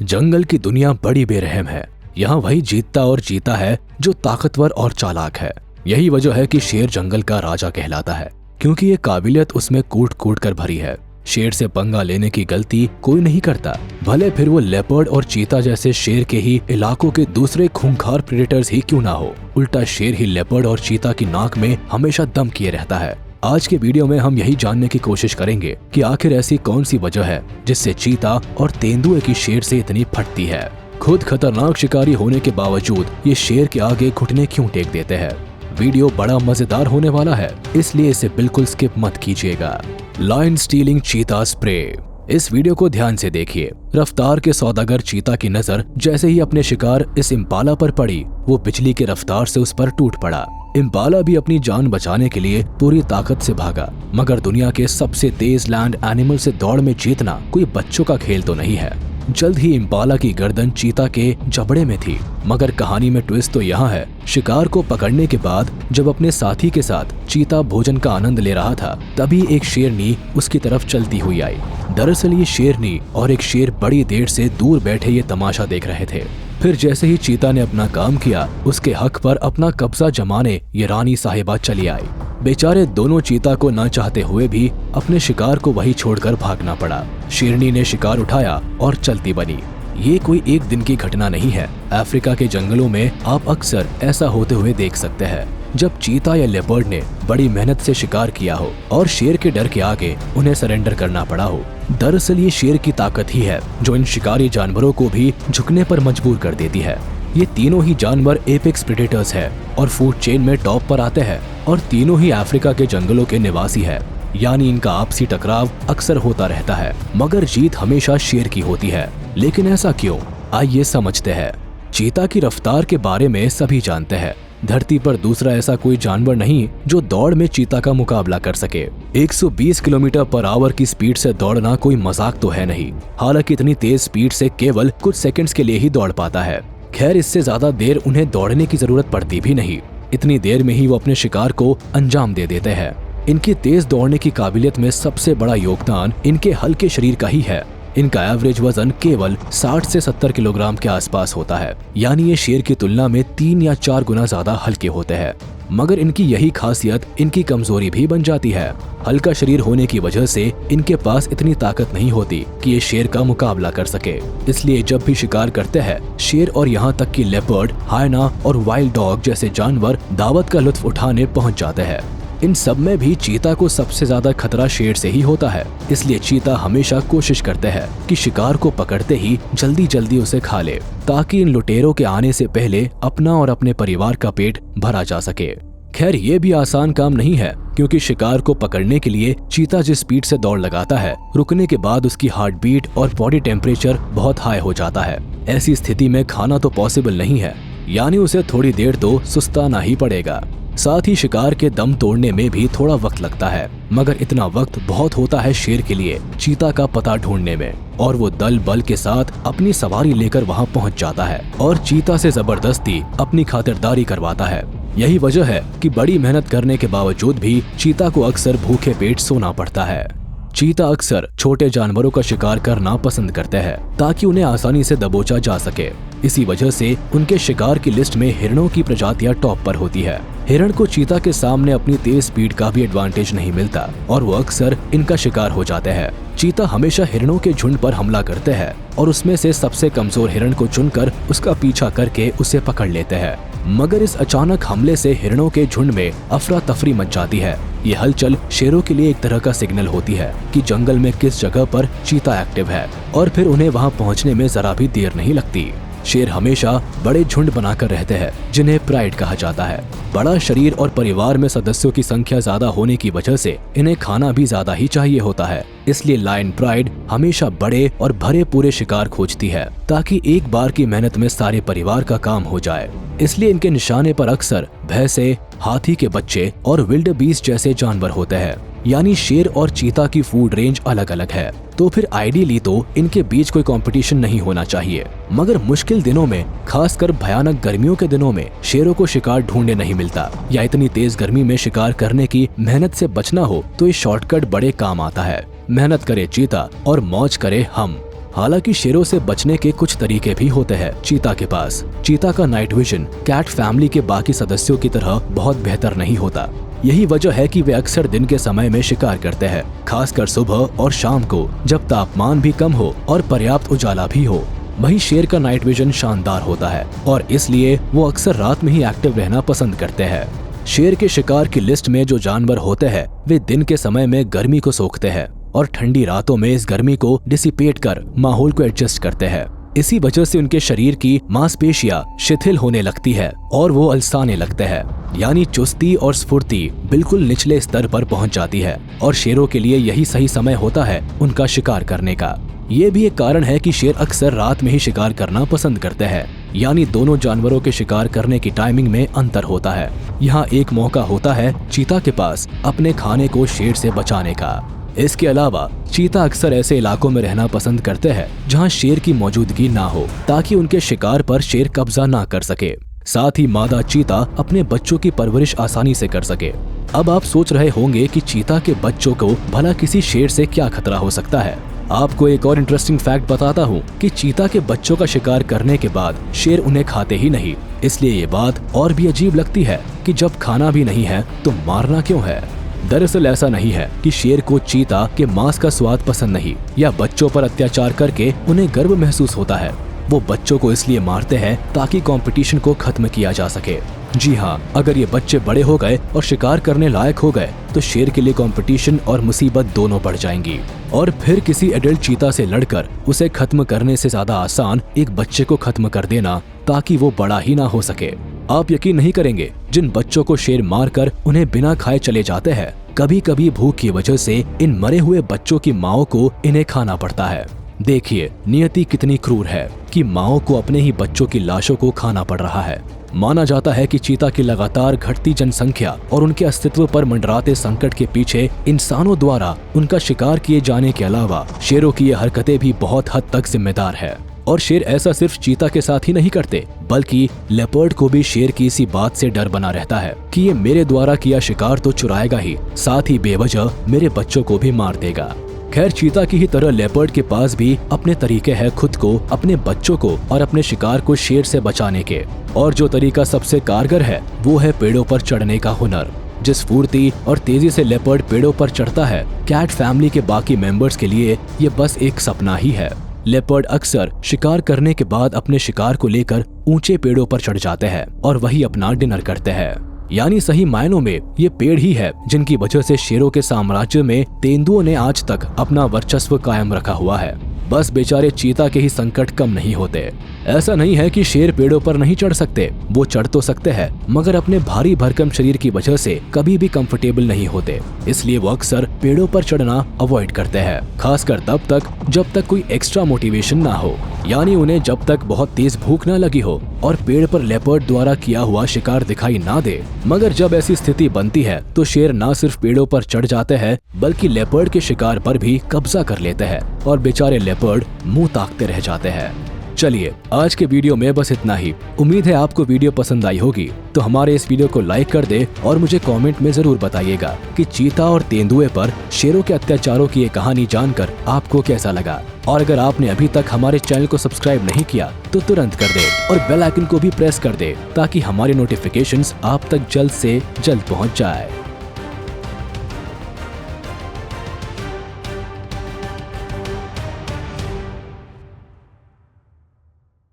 जंगल की दुनिया बड़ी बेरहम है। यहाँ वही जीतता और जीता है जो ताकतवर और चालाक है। यही वजह है कि शेर जंगल का राजा कहलाता है, क्योंकि ये काबिलियत उसमें कूट कूट कर भरी है। शेर से पंगा लेने की गलती कोई नहीं करता, भले फिर वो लेपर्ड और चीता जैसे शेर के ही इलाकों के दूसरे खूंखार प्रेडेटर्स ही क्यों ना हो। उल्टा शेर ही लेपर्ड और चीता की नाक में हमेशा दम किए रहता है। आज के वीडियो में हम यही जानने की कोशिश करेंगे कि आखिर ऐसी कौन सी वजह है जिससे चीता और तेंदुए की शेर से इतनी फटती है। खुद खतरनाक शिकारी होने के बावजूद ये शेर के आगे घुटने क्यों टेक देते हैं। वीडियो बड़ा मजेदार होने वाला है, इसलिए इसे बिल्कुल स्किप मत कीजिएगा। लायन स्टीलिंग चीता स्प्रे। इस वीडियो को ध्यान से देखिए। रफ्तार के सौदागर चीता की नजर जैसे ही अपने शिकार इस इम्पाला पर पड़ी, वो बिजली के रफ्तार से उस पर टूट पड़ा। इम्पाला भी अपनी जान बचाने के लिए पूरी ताकत से भागा, मगर दुनिया के सबसे तेज लैंड एनिमल से दौड़ में जीतना कोई बच्चों का खेल तो नहीं है। जल्द ही इम्पाला की गर्दन चीता के जबड़े में थी। मगर कहानी में ट्विस्ट तो यहाँ है, शिकार को पकड़ने के बाद जब अपने साथी के साथ चीता भोजन का आनंद ले रहा था, तभी एक शेरनी उसकी तरफ चलती हुई आई। दरअसल ये शेरनी और एक शेर बड़ी देर से दूर बैठे ये तमाशा देख रहे थे। फिर जैसे ही चीता ने अपना काम किया, उसके हक पर अपना कब्जा जमाने ये रानी साहिबा चली आई। बेचारे दोनों चीता को न चाहते हुए भी अपने शिकार को वही छोड़कर भागना पड़ा। शेरनी ने शिकार उठाया और चलती बनी। ये कोई एक दिन की घटना नहीं है। अफ्रीका के जंगलों में आप अक्सर ऐसा होते हुए देख सकते हैं, जब चीता या लेपर्ड ने बड़ी मेहनत से शिकार किया हो और शेर के डर के आगे उन्हें सरेंडर करना पड़ा हो। दरअसल ये शेर की ताकत ही है जो इन शिकारी जानवरों को भी झुकने पर मजबूर कर देती है। ये तीनों ही जानवर एपेक्स प्रेडेटर्स है और फूड चेन में टॉप पर आते हैं, और तीनों ही अफ्रीका के जंगलों के निवासी है। यानी इनका आपसी टकराव अक्सर होता रहता है, मगर जीत हमेशा शेर की होती है। लेकिन ऐसा क्यों, आइए समझते हैं। चीता की रफ्तार के बारे में सभी जानते हैं। धरती पर दूसरा ऐसा कोई जानवर नहीं जो दौड़ में चीता का मुकाबला कर सके। 120 किलोमीटर पर आवर की स्पीड से दौड़ना कोई मजाक तो है नहीं। हालांकि इतनी तेज स्पीड से केवल कुछ सेकंड्स के लिए ही दौड़ पाता है। खैर, इससे ज्यादा देर उन्हें दौड़ने की जरूरत पड़ती भी नहीं। इतनी देर में ही वो अपने शिकार को अंजाम दे देते हैं। इनकी तेज दौड़ने की काबिलियत में सबसे बड़ा योगदान इनके हल्के शरीर का ही है। इनका एवरेज वजन केवल 60 से 70 किलोग्राम के आसपास होता है, यानी ये शेर की तुलना में 3 या 4 गुना ज्यादा हल्के होते हैं। मगर इनकी यही खासियत इनकी कमजोरी भी बन जाती है। हल्का शरीर होने की वजह से इनके पास इतनी ताकत नहीं होती कि ये शेर का मुकाबला कर सके। इसलिए जब भी शिकार करते हैं, शेर और यहाँ तक कि लेपर्ड, हायना और वाइल्ड डॉग जैसे जानवर दावत का लुत्फ उठाने पहुँच जाते हैं। इन सब में भी चीता को सबसे ज्यादा खतरा शेर से ही होता है। इसलिए चीता हमेशा कोशिश करते हैं कि शिकार को पकड़ते ही जल्दी जल्दी उसे खा ले, ताकि इन लुटेरों के आने से पहले अपना और अपने परिवार का पेट भरा जा सके। खैर, ये भी आसान काम नहीं है, क्योंकि शिकार को पकड़ने के लिए चीता जिस स्पीड से दौड़ लगाता है, रुकने के बाद उसकी हार्ट बीट और बॉडी टेम्परेचर बहुत हाई हो जाता है। ऐसी स्थिति में खाना तो पॉसिबल नहीं है, यानी उसे थोड़ी देर तो सुस्ताना ही पड़ेगा। साथ ही शिकार के दम तोड़ने में भी थोड़ा वक्त लगता है, मगर इतना वक्त बहुत होता है शेर के लिए चीता का पता ढूंढने में। और वो दल बल के साथ अपनी सवारी लेकर वहां पहुंच जाता है और चीता से जबरदस्ती अपनी खातिरदारी करवाता है। यही वजह है कि बड़ी मेहनत करने के बावजूद भी चीता को अक्सर भूखे पेट सोना पड़ता है। चीता अक्सर छोटे जानवरों का शिकार करना पसंद करते हैं, ताकि उन्हें आसानी से दबोचा जा सके। इसी वजह से उनके शिकार की लिस्ट में हिरणों की प्रजातियां टॉप पर होती है। हिरण को चीता के सामने अपनी तेज स्पीड का भी एडवांटेज नहीं मिलता, और वो अक्सर इनका शिकार हो जाते हैं। चीता हमेशा हिरणों के झुंड पर हमला करते हैं और उसमें से सबसे कमजोर हिरण को चुनकर उसका पीछा करके उसे पकड़ लेते हैं। मगर इस अचानक हमले से हिरणों के झुंड में अफरा तफरी मच जाती है। ये हलचल शेरों के लिए एक तरह का सिग्नल होती है कि जंगल में किस जगह पर चीता एक्टिव है, और फिर उन्हें वहां पहुंचने में जरा भी देर नहीं लगती। शेर हमेशा बड़े झुंड बनाकर रहते हैं, जिन्हें प्राइड कहा जाता है। बड़ा शरीर और परिवार में सदस्यों की संख्या ज्यादा होने की वजह से इन्हें खाना भी ज्यादा ही चाहिए होता है। इसलिए लायन प्राइड हमेशा बड़े और भरे पूरे शिकार खोजती है, ताकि एक बार की मेहनत में सारे परिवार का काम हो जाए। इसलिए इनके निशाने पर अक्सर भैंसे, हाथी के बच्चे और विल्ड बीस्ट जैसे जानवर होते हैं। यानी शेर और चीता की फूड रेंज अलग अलग है, तो फिर आइडियली तो इनके बीच कोई कंपटीशन नहीं होना चाहिए। मगर मुश्किल दिनों में, खासकर भयानक गर्मियों के दिनों में, शेरों को शिकार ढूंढने नहीं मिलता, या इतनी तेज गर्मी में शिकार करने की मेहनत से बचना हो तो ये शॉर्टकट बड़े काम आता है। मेहनत करे चीता और मौज करे हम। हालांकि शेरों से बचने के कुछ तरीके भी होते हैं चीता के पास। चीता का नाइट विजन कैट फैमिली के बाकी सदस्यों की तरह बहुत बेहतर नहीं होता। यही वजह है कि वे अक्सर दिन के समय में शिकार करते हैं, खासकर सुबह और शाम को, जब तापमान भी कम हो और पर्याप्त उजाला भी हो। वहीं शेर का नाइट विजन शानदार होता है और इसलिए वो अक्सर रात में ही एक्टिव रहना पसंद करते हैं। शेर के शिकार की लिस्ट में जो जानवर होते हैं वे दिन के समय में गर्मी को सोखते हैं और ठंडी रातों में इस गर्मी को डिसिपेट कर माहौल को एडजस्ट करते हैं। इसी वजह से उनके शरीर की मांसपेशियां शिथिल होने लगती है और वो अलसाने लगते हैं, यानी चुस्ती और स्फूर्ति बिल्कुल निचले स्तर पर पहुंच जाती है और शेरों के लिए यही सही समय होता है उनका शिकार करने का। ये भी एक कारण है कि शेर अक्सर रात में ही शिकार करना पसंद करते हैं, यानी दोनों जानवरों के शिकार करने की टाइमिंग में अंतर होता है। यहाँ एक मौका होता है चीता के पास अपने खाने को शेर से बचाने का। इसके अलावा चीता अक्सर ऐसे इलाकों में रहना पसंद करते हैं जहाँ शेर की मौजूदगी ना हो, ताकि उनके शिकार पर शेर कब्जा ना कर सके। साथ ही मादा चीता अपने बच्चों की परवरिश आसानी से कर सके। अब आप सोच रहे होंगे कि चीता के बच्चों को भला किसी शेर से क्या खतरा हो सकता है। आपको एक और इंटरेस्टिंग फैक्ट बताता हूँ कि चीता के बच्चों का शिकार करने के बाद शेर उन्हें खाते ही नहीं। इसलिए ये बात और भी अजीब लगती है कि जब खाना भी नहीं है तो मारना क्यों है। दरअसल ऐसा नहीं है कि शेर को चीता के मांस का स्वाद पसंद नहीं या बच्चों पर अत्याचार करके उन्हें गर्व महसूस होता है। वो बच्चों को इसलिए मारते हैं ताकि कंपटीशन को खत्म किया जा सके। जी हाँ, अगर ये बच्चे बड़े हो गए और शिकार करने लायक हो गए तो शेर के लिए कंपटीशन और मुसीबत दोनों बढ़ जाएंगी और फिर किसी एडल्ट चीता से लड़कर उसे खत्म करने से ज्यादा आसान एक बच्चे को खत्म कर देना ताकि वो बड़ा ही ना हो सके। आप यकीन नहीं करेंगे, जिन बच्चों को शेर मारकर उन्हें बिना खाए चले जाते हैं, कभी कभी भूख की वजह से इन मरे हुए बच्चों की माओ को इन्हें खाना पड़ता है। देखिए नियति कितनी क्रूर है कि माओ को अपने ही बच्चों की लाशों को खाना पड़ रहा है। माना जाता है कि चीता की लगातार घटती जनसंख्या और उनके अस्तित्व पर मंडराते संकट के पीछे इंसानों द्वारा उनका शिकार किए जाने के अलावा शेरों की ये हरकतें भी बहुत हद तक जिम्मेदार है। और शेर ऐसा सिर्फ चीता के साथ ही नहीं करते, बल्कि लेपर्ड को भी शेर की इसी बात से डर बना रहता है कि ये मेरे द्वारा किया शिकार तो चुराएगा ही, साथ ही बेवजह मेरे बच्चों को भी मार देगा। खैर, चीता की ही तरह लेपर्ड के पास भी अपने तरीके हैं खुद को, अपने बच्चों को और अपने शिकार को शेर से बचाने के। और जो तरीका सबसे कारगर है वो है पेड़ों पर चढ़ने का हुनर। जिस फुर्ती और तेजी से लेपर्ड पेड़ों पर चढ़ता है, कैट फैमिली के बाकी मेंबर्स के लिए ये बस एक सपना ही है। लेपर्ड अक्सर शिकार करने के बाद अपने शिकार को लेकर ऊंचे पेड़ों पर चढ़ जाते हैं और वही अपना डिनर करते हैं। यानी सही मायनों में ये पेड़ ही है जिनकी वजह से शेरों के साम्राज्य में तेंदुओं ने आज तक अपना वर्चस्व कायम रखा हुआ है। बस बेचारे चीता के ही संकट कम नहीं होते। ऐसा नहीं है कि शेर पेड़ों पर नहीं चढ़ सकते, वो चढ़ तो सकते हैं, मगर अपने भारी भरकम शरीर की वजह से कभी भी कंफर्टेबल नहीं होते। इसलिए वो अक्सर पेड़ों पर चढ़ना अवॉइड करते हैं, खासकर तब तक जब तक कोई एक्स्ट्रा मोटिवेशन ना हो, यानी उन्हें जब तक बहुत तेज भूख ना लगी हो और पेड़ पर लेपर्ड द्वारा किया हुआ शिकार दिखाई ना दे। मगर जब ऐसी स्थिति बनती है तो शेर ना सिर्फ पेड़ों पर चढ़ जाते हैं बल्कि लेपर्ड के शिकार पर भी कब्जा कर लेते हैं और बेचारे लेपर्ड मुंह ताकते रह जाते हैं। चलिए, आज के वीडियो में बस इतना ही। उम्मीद है आपको वीडियो पसंद आई होगी, तो हमारे इस वीडियो को लाइक कर दे और मुझे कमेंट में जरूर बताइएगा कि चीता और तेंदुए पर शेरों के अत्याचारों की ये कहानी जानकर आपको कैसा लगा। और अगर आपने अभी तक हमारे चैनल को सब्सक्राइब नहीं किया तो तुरंत कर दे और बेल आइकन को भी प्रेस कर दे ताकि हमारे नोटिफिकेशंस आप तक जल्द से जल्द पहुंच जाए।